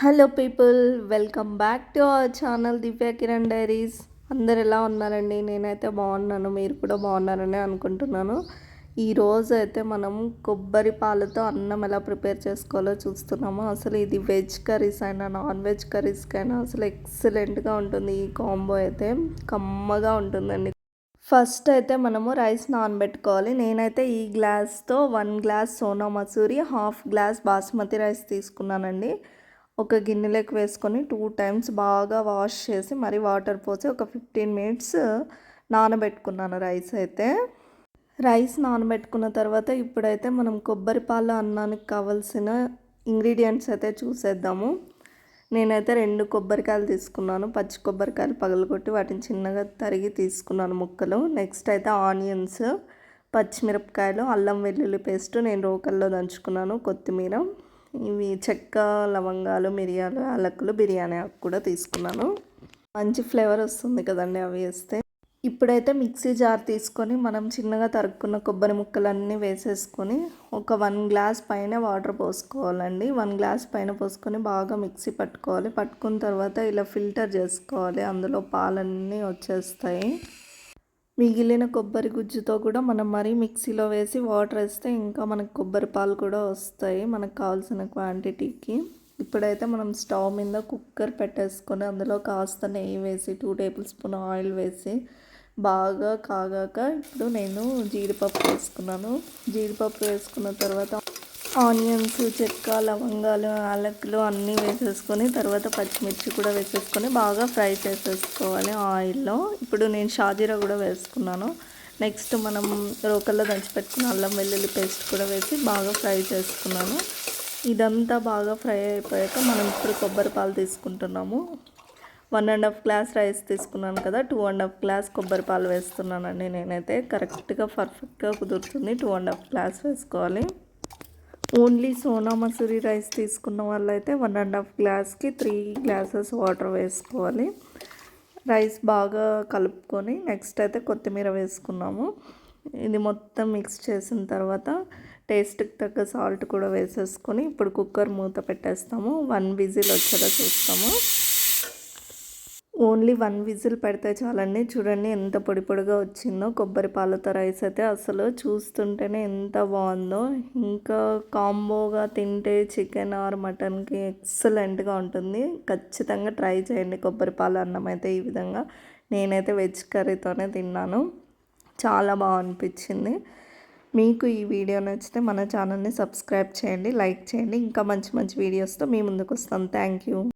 Hello people, welcome back to our channel Divya Kiran diaries. అందరు ఎలా ఉన్నారండి? నేనైతే బాగున్నాను, మీరు కూడా బాగున్నారని అనుకుంటున్నాను. ఈరోజు అయితే మనం కొబ్బరి పాలతో అన్నం ఎలా ప్రిపేర్ చేసుకోవాలో చూస్తున్నాము. అసలు ఇది వెజ్ కర్రీస్ అయినా నాన్ వెజ్ కర్రీస్కైనా అసలు ఎక్సలెంట్గా ఉంటుంది. ఈ కాంబో అయితే కమ్మగా ఉంటుందండి. ఫస్ట్ అయితే మనము రైస్ నానబెట్టుకోవాలి. నేనైతే ఈ గ్లాస్తో 1 glass Sona Masuri, half glass basmati rice తీసుకున్నానండి. ఒక గిన్నెలోకి వేసుకొని 2 టైమ్స్ బాగా వాష్ చేసి మరి వాటర్ పోసి ఒక 15 మినిట్స్ నానబెట్టుకున్నాను రైస్ నానబెట్టుకున్న తర్వాత ఇప్పుడైతే మనం కొబ్బరి పాలు అన్నానికి కావాల్సిన ఇంగ్రీడియంట్స్ అయితే చూసేద్దాము. నేనైతే 2 కొబ్బరికాయలు తీసుకున్నాను. పచ్చి కొబ్బరికాయలు పగలగొట్టి వాటిని చిన్నగా తరిగి తీసుకున్నాను ముక్కలు. నెక్స్ట్ అయితే ఆనియన్స్, పచ్చిమిరపకాయలు, అల్లం వెల్లుల్లి పేస్ట్ నేను రోకల్లో దంచుకున్నాను, కొత్తిమీర, ఇవి చెక్క, లవంగాలు, మిరియాలు, యాలకులు, బిర్యానీ ఆకు కూడా తీసుకున్నాను. మంచి ఫ్లేవర్ వస్తుంది కదండి అవి వేస్తే. ఇప్పుడైతే మిక్సీ జార్ తీసుకొని మనం చిన్నగా తరుక్కున్న కొబ్బరి ముక్కలన్నీ వేసేసుకొని ఒక 1 గ్లాస్ పైన వాటర్ పోసుకోవాలండి. 1 గ్లాస్ పైన పోసుకొని బాగా మిక్సీ పట్టుకున్న తర్వాత ఇలా ఫిల్టర్ చేసుకోవాలి. అందులో పాలన్నీ వచ్చేస్తాయి. మిగిలిన కొబ్బరి గుజ్జుతో కూడా మనం మరీ మిక్సీలో వేసి వాటర్ వేస్తే ఇంకా మనకు కొబ్బరి పాలు కూడా వస్తాయి మనకు కావాల్సిన క్వాంటిటీకి. ఇప్పుడైతే మనం స్టవ్ మీద కుక్కర్ పెట్టేసుకొని అందులో కాస్త నెయ్యి వేసి 2 టేబుల్ స్పూన్ ఆయిల్ వేసి బాగా కాగాక ఇప్పుడు నేను జీడిపప్పు వేసుకున్నాను. జీడిపప్పు వేసుకున్న తర్వాత ఆనియన్స్, చెక్క, లవంగాలు, యాలకులు అన్నీ వేసేసుకొని తర్వాత పచ్చిమిర్చి కూడా వేసేసుకొని బాగా ఫ్రై చేసేసుకోవాలి ఆయిల్లో. ఇప్పుడు నేను షాజీరా కూడా వేసుకున్నాను. నెక్స్ట్ మనం రోకల్లో దంచి పెట్టుకున్న అల్లం వెల్లుల్లి పేస్ట్ కూడా వేసి బాగా ఫ్రై చేసుకున్నాను. ఇదంతా బాగా ఫ్రై అయిపోయాక మనం ఇప్పుడు కొబ్బరి పాలు తీసుకుంటున్నాము. 1.5 గ్లాస్ రైస్ తీసుకున్నాను కదా, 2.5 గ్లాస్ కొబ్బరి పాలు వేస్తున్నానండి. నేనైతే కరెక్ట్గా పర్ఫెక్ట్గా కుదురుతుంది. 2.5 గ్లాస్ వేసుకోవాలి. ఓన్లీ సోనా మసూరి రైస్ తీసుకున్న వాళ్ళైతే 1.5 గ్లాస్కి 3 గ్లాసెస్ వాటర్ వేసుకోవాలి. రైస్ బాగా కలుపుకొని నెక్స్ట్ అయితే కొత్తిమీర వేసుకున్నాము. ఇది మొత్తం మిక్స్ చేసిన తర్వాత టేస్ట్కి తగ్గ సాల్ట్ కూడా వేసేసుకొని ఇప్పుడు కుక్కర్ మూత పెట్టేస్తాము. 1 విజిల్ వచ్చేలా చూస్తాము. ఓన్లీ 1 విజిల్ పెడితే చాలండి. చూడండి ఎంత పొడి పొడిగా వచ్చిందో. కొబ్బరి పాలతో రైస్ అయితే అసలు చూస్తుంటేనే ఎంత బాగుందో. ఇంకా కాంబోగా తింటే చికెన్ ఆర్ మటన్కి ఎక్సలెంట్గా ఉంటుంది. ఖచ్చితంగా ట్రై చేయండి కొబ్బరి పాలు అన్నం అయితే ఈ విధంగా. నేనైతే వెజ్ కర్రీతోనే తిన్నాను, చాలా బాగా అనిపించింది. మీకు ఈ వీడియో నచ్చితే మన ఛానల్ని సబ్స్క్రైబ్ చేయండి, లైక్ చేయండి. ఇంకా మంచి మంచి వీడియోస్తో మీ ముందుకు వస్తాం. Thank you.